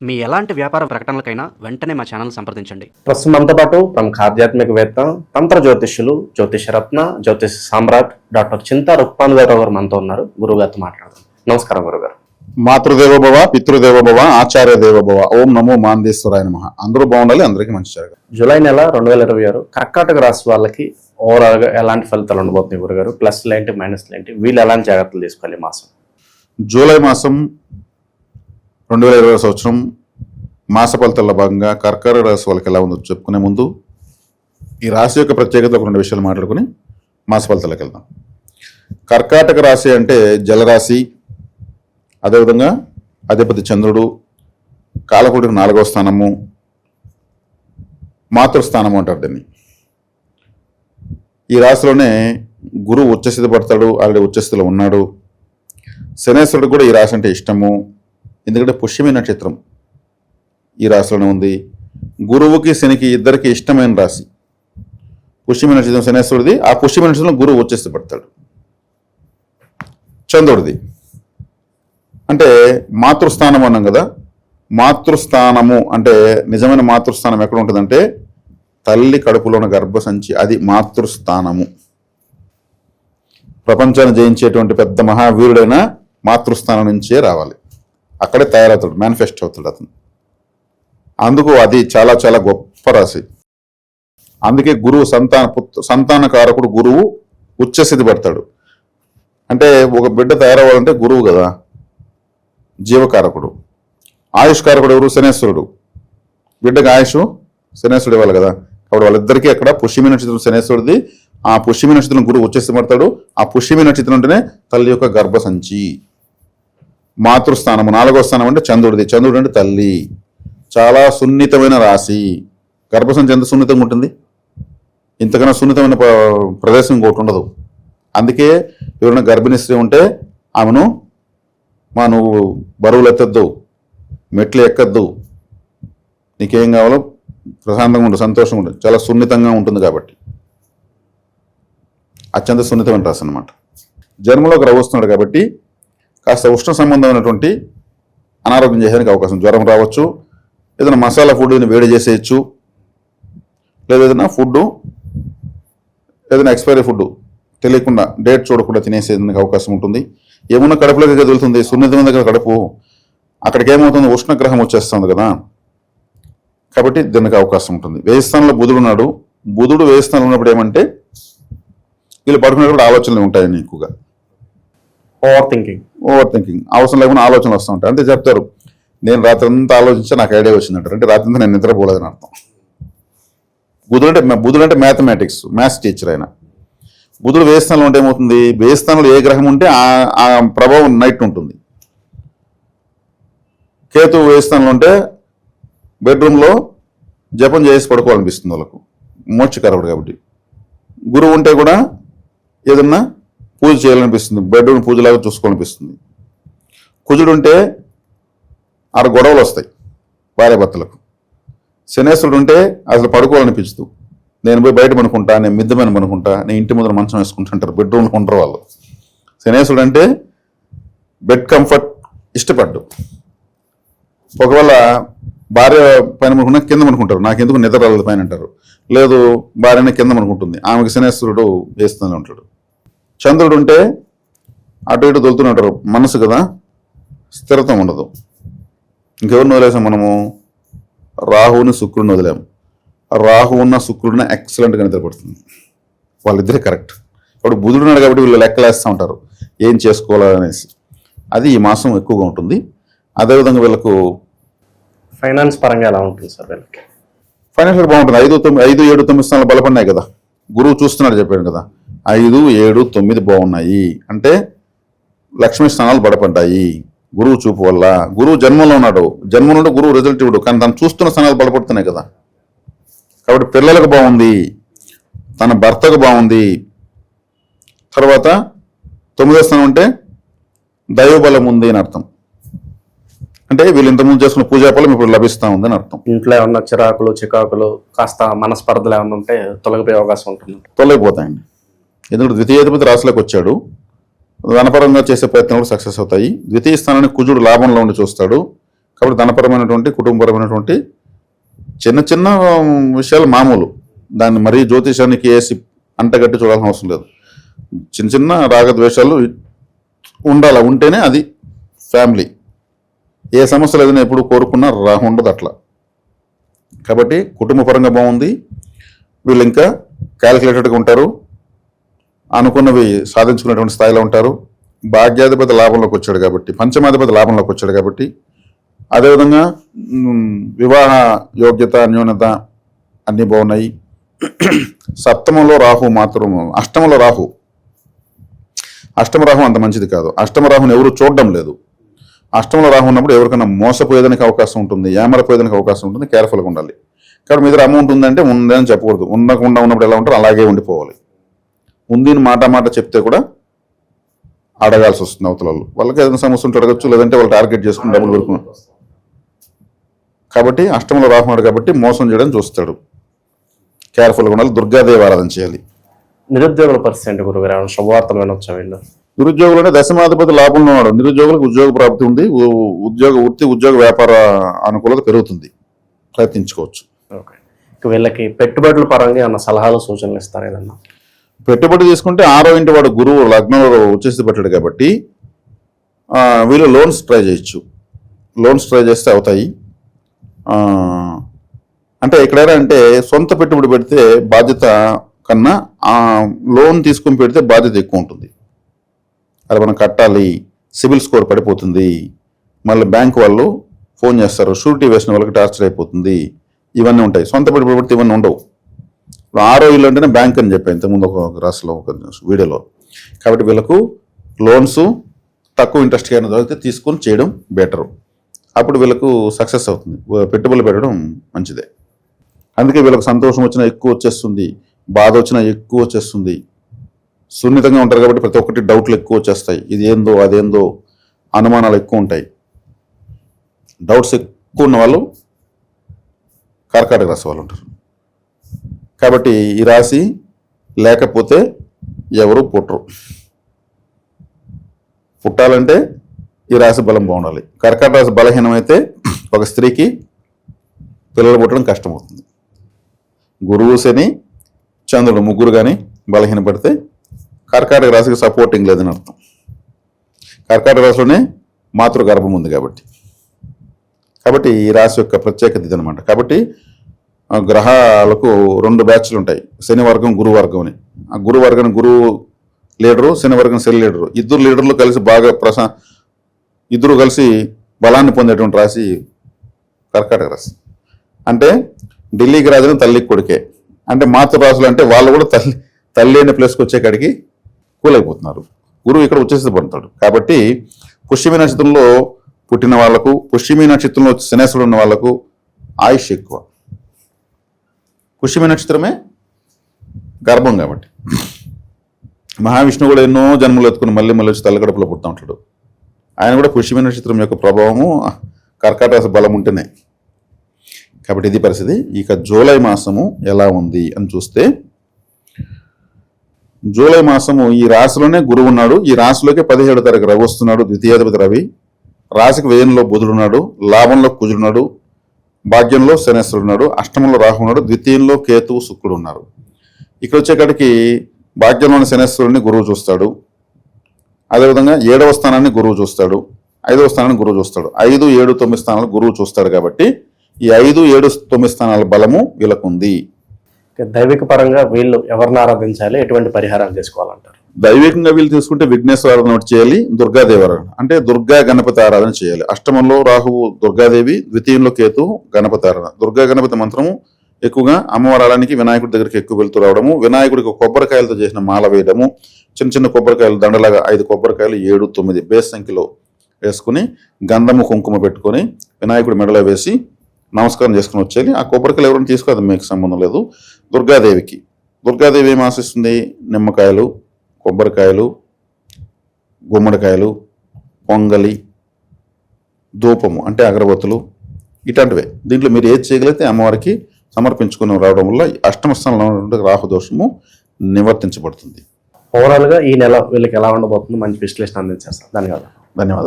మీ ఎలాంటి వ్యాపార ప్రకటనలకైనా వెంటనే మా ఛానల్ సంప్రదించండి. ప్రస్తుతం మనతో పాటు ప్రముఖ ఆధ్యాత్మికవేత్త, తంత్ర జ్యోతిష్యులు, జ్యోతిష రత్న, జ్యోతిష సామ్రాట్ డాక్టర్ చింతా రుక్మానుగారావు గారు మనతో ఉన్నారు. గురువుగారితో మాట్లాడదాం. నమస్కారం గురుగారు. మాతృదేవోభవ, పితృదేవోభవ, ఆచార్య దేవోభవ. ఓం నమో మాందేశ్వరాయ నమః. అందరూ బాగుండాలి, అందరికీ మంచి జరగాలి. జూలై నెల 2026 కర్కాటక రాశి వాళ్ళకి ఓవరాల్ గా ఎలాంటి ఫలితాలు ఉండబోతున్నాయి గురుగారు? ప్లస్లు ఏంటి, మైనస్లు ఏంటి, వీళ్ళు ఎలాంటి జాగ్రత్తలు తీసుకోవాలి మాసం? జూలై మాసం 2020 సంవత్సరం మాస ఫలితాల్లో భాగంగా కర్కాటక రాశి వాళ్ళకి ఎలా ఉందో చెప్పుకునే ముందు ఈ రాశి యొక్క ప్రత్యేకత ఒక రెండు విషయాలు మాట్లాడుకుని మాస ఫలితాలకు వెళ్దాం. కర్కాటక రాశి అంటే జలరాశి, అదేవిధంగా అధిపతి చంద్రుడు, కాలకూటికి 4వ స్థానము, మాతృస్థానము అంటారు దీన్ని. ఈ రాశిలోనే గురువు ఉచ్చస్థితి పడతాడు, ఆల్రెడీ ఉచ్చస్థితిలో ఉన్నాడు. శనేశ్వరుడు కూడా ఈ రాశి అంటే ఇష్టము, ఎందుకంటే పుష్యమి నక్షత్రం ఈ రాశిలోనే ఉంది. గురువుకి శనికి ఇద్దరికి ఇష్టమైన రాశి పుష్యమి నక్షత్రం శనేశ్వరుడిది. ఆ పుష్యమి నక్షత్రంలో గురువు ఉచ్చస్థితి పడతాడు. చంద్రుడిది అంటే మాతృస్థానం అన్నాం కదా. మాతృస్థానము అంటే నిజమైన మాతృస్థానం ఎక్కడ ఉంటుందంటే తల్లి కడుపులో ఉన్న గర్భసంచి, అది మాతృస్థానము. ప్రపంచాన్ని జయించేటువంటి పెద్ద మహావీరుడైన మాతృస్థానం నుంచే రావాలి, అక్కడే తయారవుతాడు, మేనిఫెస్ట్ అవుతాడు అతను. అందుకు అది చాలా చాలా గొప్ప రాశి. అందుకే గురువు సంతానకారకుడు గురువు ఉచ్చస్థితి పడతాడు. అంటే ఒక బిడ్డ తయారవ్వాలంటే గురువు కదా జీవకారకుడు. ఆయుష్కారకుడు ఎవరు? శనేశ్వరుడు. బిడ్డకి ఆయుష్ శనేశ్వరుడు ఇవ్వాలి కదా. కాబట్టి వాళ్ళిద్దరికీ అక్కడ పుష్యమి నక్షత్రం శనేశ్వరుడిది. ఆ పుష్యమి నక్షత్రం గురువు ఉచ్చస్థితి పడతాడు. ఆ పుష్యమి నక్షత్రం అంటేనే తల్లి యొక్క గర్భసంచి. మాతృస్థానము 4వ స్థానం అంటే చంద్రుడిది. చంద్రుడు అంటే తల్లి. చాలా సున్నితమైన రాశి. గర్భసంచి ఎంత సున్నితంగా ఉంటుంది? ఇంతకన్నా సున్నితమైన ప్రదేశం ఇంకోటి ఉండదు. అందుకే ఎవరైనా గర్భిణీ స్త్రీ ఉంటే ఆమెను నువ్వు బరువులు ఎత్తద్దు, మెట్లు ఎక్కద్దు, నీకేం కావాలో ప్రశాంతంగా ఉండు, సంతోషంగా ఉండు, చాలా సున్నితంగా ఉంటుంది. కాబట్టి అత్యంత సున్నితమైన రాశి అనమాట. జన్మలోకి రవ్వస్తున్నాడు కాబట్టి కాస్త ఉష్ణ సంబంధమైనటువంటి అనారోగ్యం చేసేందుకు అవకాశం. జ్వరం రావచ్చు, ఏదైనా మసాలా ఫుడ్ వేడి చేసేయచ్చు, లేదా ఏదైనా ఫుడ్, ఏదైనా ఎక్స్పైరీ ఫుడ్ తెలియకుండా డేట్ చూడకుండా తినేసేందుకు అవకాశం ఉంటుంది. ఏమున్నా కడుపులోకి కదులుతుంది, సున్నితమైన దగ్గర కడుపు, అక్కడికి ఏమవుతుంది, ఉష్ణగ్రహం వచ్చేస్తుంది కదా. కాబట్టి దీనికి అవకాశం ఉంటుంది. వ్యయస్థానంలో బుధుడు ఉన్నాడు. బుధుడు వ్యయస్థానంలో ఉన్నప్పుడు ఏమంటే వీళ్ళు పడుకునేటప్పుడు ఆలోచనలు ఉంటాయని ఎక్కువగా. ఓవర్ థింకింగ్ అవసరం లేకుండా ఆలోచనలు వస్తూ ఉంటాయి. అంతే చెప్తారు, నేను రాత్రి అంతా ఆలోచించా నాకు ఐడియా వచ్చిందంటారు. అంటే రాత్రి అంతా నేను నిద్రపోలేదని అర్థం. బుధుడు అంటే మ్యాథమెటిక్స్, మ్యాథ్స్ టీచర్ ఆయన. బుధుడు వ్యయస్థానంలో ఉంటే ఏమవుతుంది, వ్యయస్థానంలో ఏ గ్రహం ఉంటే ఆ ప్రభావం నైట్ ఉంటుంది. కేతు వ్యయస్థానంలో ఉంటే బెడ్రూమ్లో జపం చేసి పడుకోవాలనిపిస్తుంది వాళ్ళకు, మోక్షకారకుడు కాబట్టి. గురువు ఉంటే కూడా ఏదన్నా పూజ చేయాలనిపిస్తుంది, బెడ్రూమ్ పూజలాగా చూసుకోవాలనిపిస్తుంది. కుజుడు ఉంటే ఆడ గొడవలు వస్తాయి భార్య భర్తలకు. శనేశ్వరుడు ఉంటే అసలు పడుకోవాలనిపించదు, నేను పోయి బయట పనుకుంటా, నేను మిద్దె మీద పనుకుంటా, నేను ఇంటి ముందర మంచం వేసుకుంటా అంటారు. బెడ్రూమ్లో ఉంటారు వాళ్ళు. శనేశ్వరుడు అంటే బెడ్ కంఫర్ట్ ఇష్టపడ్డు. ఒకవేళ భార్య పైన పనుకున్నా కింద పనుకుంటారు, నాకెందుకు నిద్ర రాలేదు పైన అంటారు. లేదు, భార్యనే కింద పనుకుంటుంది, ఆమెకి శనేశ్వరుడు వేస్తూనే ఉంటాడు. చంద్రుడు ఉంటే అటు ఇటు దొలుతూనే ఉంటారు, మనసు కదా, స్థిరత్వం ఉండదు. ఇంకెవరిని వదిలేసాం మనము? రాహువుని శుక్రుడిని వదిలేము. రాహు ఉన్న శుక్రుడిని ఎక్సలెంట్గా నిద్రపడుతుంది. వాళ్ళిద్దరే కరెక్ట్. ఇప్పుడు బుధుడు ఉన్నాడు కాబట్టి వీళ్ళు లెక్కలేస్తూ ఉంటారు ఏం చేసుకోవాలనేసి. అది ఈ మాసం ఎక్కువగా ఉంటుంది. అదేవిధంగా వీళ్ళకు ఫైనాన్స్ పరంగా ఎలా ఉంటుంది సార్? వీళ్ళకి ఫైనాన్షియల్ బాగుంటుంది. 5, 7, 9 స్థానాలు బలపడినాయి కదా. గురువు చూస్తున్నాడు చెప్పాను కదా. 5, 7, 9 బాగున్నాయి అంటే లక్ష్మీ స్థానాలు బలపడ్డాయి గురువు చూపు వల్ల. గురువు జన్మంలో ఉన్నాడు, జన్మ నుండి గురువు రిజల్ట్ ఇవ్వడు, కానీ తను చూస్తున్న స్థానాలు బలపడుతున్నాయి కదా. కాబట్టి పిల్లలకు బాగుంది, తన భర్తకు బాగుంది. తర్వాత 9వ స్థానం అంటే దైవబలం ఉంది అని అర్థం. అంటే వీళ్ళు ఇంతకుముందు చేసుకున్న పూజా ఫలం ఇప్పుడు లభిస్తూ ఉందని అర్థం. ఇంట్లో ఏమన్నా చికాకులు కాస్త మనస్పర్ధలు ఏమన్నా ఉంటే తొలగిపోయే అవకాశం ఉంటుంది. తొలగిపోతాయండి. ఎందుకంటే ద్వితీయాధిపతి రాశిలోకి వచ్చాడు, ధనపరంగా చేసే ప్రయత్నాలు సక్సెస్ అవుతాయి. ద్వితీయ స్థానాన్ని కుజుడు లాభంలో ఉండి చూస్తాడు. కాబట్టి ధనపరమైనటువంటి కుటుంబపరమైనటువంటి చిన్న చిన్న విషయాలు మామూలు, దాన్ని మరీ జ్యోతిషానికి వేసి అంటగట్టి చూడాల్సిన అవసరం లేదు. చిన్న చిన్న రాగద్వేషాలు ఉండాలి, ఉంటేనే అది ఫ్యామిలీ. ఏ సమస్యలు ఏదైనా ఎప్పుడు కోరుకున్నా ఉండదు అట్లా. కాబట్టి కుటుంబ పరంగా బాగుంది. వీళ్ళు ఇంకా క్యాలిక్యులేటెడ్గా ఉంటారు, అనుకున్నవి సాధించుకునేటువంటి స్థాయిలో ఉంటారు. భాగ్యాధిపతి లాభంలోకి వచ్చాడు కాబట్టి, పంచమాధిపతి లాభంలోకి వచ్చాడు కాబట్టి, అదేవిధంగా వివాహ యోగ్యత న్యూనత అన్నీ బాగున్నాయి. సప్తమంలో రాహు మాత్రం, అష్టమ రాహు అంత మంచిది కాదు. అష్టమ రాహుని ఎవరు చూడడం లేదు. అష్టమంలో రాహు ఉన్నప్పుడు ఎవరికైనా మోసపోయేదానికి అవకాశం ఉంటుంది, ఏమరపోయేదానికి అవకాశం ఉంటుంది. కేర్ఫుల్గా ఉండాలి. కాబట్టి మీ దగ్గర అమౌంట్ ఉందంటే ఉందని చెప్పకూడదు. ఉండకుండా ఉన్నప్పుడు ఎలా ఉంటారో అలాగే ఉండిపోవాలి. ఉందిని మాట చెప్తే కూడా అడగాల్సి వస్తుంది అవతల వాళ్ళకి. ఏదైనా సమస్య ఉంటే అడగచ్చు, లేదంటే వాళ్ళు టార్గెట్ చేసుకుని డబ్బులు పెట్టుకున్నారు. కాబట్టి అష్టమంలో రాహు ఉన్నాడు కాబట్టి మోసం చేయడం చూస్తాడు. కేర్ఫుల్గా ఉండాలి. దుర్గాదేవి ఆరాధన చేయాలి. నిరుద్యోగుల పరిస్థితి ఏంటి గురుగారు? ఏమైనా శుభవార్తలు వినొచ్చా వీళ్ళు? నిరుద్యోగులు దశమాధిపతి లాభంలో ఉన్నాడు. నిరుద్యోగులకు ఉద్యోగ ప్రాప్తి ఉంది. ఉద్యోగ వ్యాపార అనుకూలత పెరుగుతుంది. ప్రయత్నించుకోవచ్చు. ఓకే. వీళ్ళకి పెట్టుబడుల పరంగా ఏమన్నా సలహాలు సూచనలు ఇస్తారు ఏదన్నా? పెట్టుబడి తీసుకుంటే 6వ ఇంటి వాడు గురువు లగ్నంలో వచ్చేసి పెట్టాడు కాబట్టి వీళ్ళు లోన్స్ ట్రై చేయొచ్చు. లోన్స్ ట్రై చేస్తే అవుతాయి. అంటే ఎక్కడైనా అంటే సొంత పెట్టుబడి పెడితే బాధ్యత కన్నా లోన్ తీసుకుని పెడితే బాధ్యత ఎక్కువ ఉంటుంది. అది మనం కట్టాలి, సిబిల్ స్కోర్ పడిపోతుంది, మళ్ళీ బ్యాంక్ వాళ్ళు ఫోన్ చేస్తారు, షూరిటీ వేసిన వాళ్ళకి టార్చర్ అయిపోతుంది, ఇవన్నీ ఉంటాయి. సొంత పెట్టుబడి పెడితే ఇవన్నీ ఉండవు. 6వ ఇల్లు అంటేనే బ్యాంక్ అని చెప్పాను ఇంతకుముందు ఒక రాశిలో ఒక వీడియోలో. కాబట్టి వీళ్ళకు లోన్స్ తక్కువ ఇంట్రెస్ట్ అయినా దొరికితే తీసుకొని చేయడం బెటరు. అప్పుడు వీళ్ళకు సక్సెస్ అవుతుంది. పెట్టుబడులు పెట్టడం మంచిదే. అందుకే వీళ్ళకి సంతోషం వచ్చినా ఎక్కువ వచ్చేస్తుంది, బాధ వచ్చినా ఎక్కువ వచ్చేస్తుంది. సున్నితంగా ఉంటారు కాబట్టి ప్రతి ఒక్కటి డౌట్లు ఎక్కువ వచ్చేస్తాయి. ఇది ఏందో అదేందో అనుమానాలు ఎక్కువ ఉంటాయి. డౌట్స్ ఎక్కువ ఉన్న వాళ్ళు కర్కాటక రాశి వాళ్ళు ఉంటారు. కాబట్టి ఈ రాశి లేకపోతే ఎవరు పుట్టరు. పుట్టాలంటే ఈ రాశి బలం బాగుండాలి. కర్కాటక రాశి బలహీనమైతే ఒక స్త్రీకి పిల్లలు పుట్టడం కష్టమవుతుంది. గురువు, శని, చంద్రుడు ముగ్గురు కానీ బలహీనపడితే కర్కాటక రాశికి సపోర్టింగ్ లేదని అర్థం. కర్కాటక రాశిలోనే మాతృగర్భం ఉంది కాబట్టి ఈ రాశి యొక్క ప్రత్యేకత ఇదనమాట. కాబట్టి గ్రహాలకు 2 బ్యాచ్లు ఉంటాయి, శని వర్గం, గురు వర్గం అని. ఆ గురు వర్గం గురువు లీడరు, శని వర్గం శని లీడరు. ఇద్దరు లీడర్లు కలిసి బాగా ఇద్దరు కలిసి బలాన్ని పొందేటువంటి రాశి కర్కాటక రాశి. అంటే ఢిల్లీకి రాజుని తల్లికి కొడుకే. అంటే మాతృ రాశులు అంటే వాళ్ళు కూడా తల్లి అనే ప్లేస్కి వచ్చేకాడికి కూలైపోతున్నారు. గురువు ఇక్కడ వచ్చేసి పడతాడు. కాబట్టి పుష్యమి నక్షత్రంలో పుట్టిన వాళ్లకు, పుష్యమి నక్షత్రంలో శనేశ్వరుడు ఉన్న వాళ్లకు ఆయుష్ ఎక్కువ. పుష్యమి నక్షత్రమే గర్భం కాబట్టి మహావిష్ణువు కూడా ఎన్నో జన్మలు ఎత్తుకుని మళ్ళీ వచ్చి తల్లిగడపలో పుడతా ఉంటాడు. ఆయన కూడా పుష్యమి నక్షత్రం యొక్క ప్రభావము కర్కాటక రాశి బలం ఉంటేనే. కాబట్టి ఇది పరిస్థితి. ఇక జూలై మాసము ఎలా ఉంది అని చూస్తే, జూలై మాసము ఈ రాశిలోనే గురువు ఉన్నాడు. ఈ రాశిలోకి 17వ తారీఖు రవి వస్తున్నాడు, ద్వితీయాధిపతి రవి. రాశికి వ్యయంలో బుధుడున్నాడు, లాభంలో కుజుడున్నాడు, భాగ్యంలో శనేశ్వరుడు ఉన్నాడు, అష్టమంలో రాహు ఉన్నాడు, ద్వితీయంలో కేతువు శుక్రుడు ఉన్నారు. ఇక్కడ వచ్చేకాడికి భాగ్యంలోని శనేశ్వరుడిని గురువు చూస్తాడు. అదేవిధంగా 7వ స్థానాన్ని గురువు చూస్తాడు, 5వ స్థానాన్ని గురువు చూస్తాడు. 5, 7, 9 స్థానాలు గురువు చూస్తాడు. కాబట్టి ఈ 5, 7, 9 స్థానాల బలము వీళ్ళకు ఉంది. దైవిక పరంగా వీళ్ళు ఎవరిని ఆరాధించాలి, ఎటువంటి పరిహారాలు చేసుకోవాలంటారు? దైవికంగా వీళ్ళు తీసుకుంటే విఘ్నేశ్వర ఆరాధన ఒకటి చేయాలి, దుర్గాదేవి ఆరాధన అంటే దుర్గా గణపతి ఆరాధన చేయాలి. అష్టమంలో రాహువు దుర్గాదేవి, ద్వితీయంలో కేతు గణపతి ఆరాధన. దుర్గా గణపతి మంత్రము ఎక్కువగా అమ్మవారి ఆలయానికి వినాయకుడి దగ్గరికి ఎక్కువ వెళ్తూ రావడము, వినాయకుడికి కొబ్బరికాయలతో చేసిన మాల వేయడము, చిన్న చిన్న కొబ్బరికాయలు దండలాగా 5 కొబ్బరికాయలు 7, 9 బేస్ సంఖ్యలో వేసుకుని గంధము కుంకుమ పెట్టుకొని వినాయకుడి మెడలో వేసి నమస్కారం చేసుకుని వచ్చేయాలి. ఆ కొబ్బరికాయలు ఎవరైనా తీసుకోదు, మీకు సంబంధం లేదు. దుర్గాదేవికి, దుర్గాదేవి ఏం ఆశిస్తుంది? నిమ్మకాయలు, కొబ్బరికాయలు, గుమ్మడికాయలు, పొంగలి, ధూపము అంటే అగరబత్తులు, ఇట్లాంటివే. దీంట్లో మీరు ఏది చేయగలిగితే అమ్మవారికి సమర్పించుకుని రావడం వల్ల అష్టమ స్థానంలో ఉన్నటువంటి రాహుదోషము నివర్తించబడుతుంది. ఓవరాల్గా ఈ నెల వీళ్ళకి ఎలా ఉండబోతుందో మంచి విశ్లేషణ అందించేస్తాం. ధన్యవాదాలు.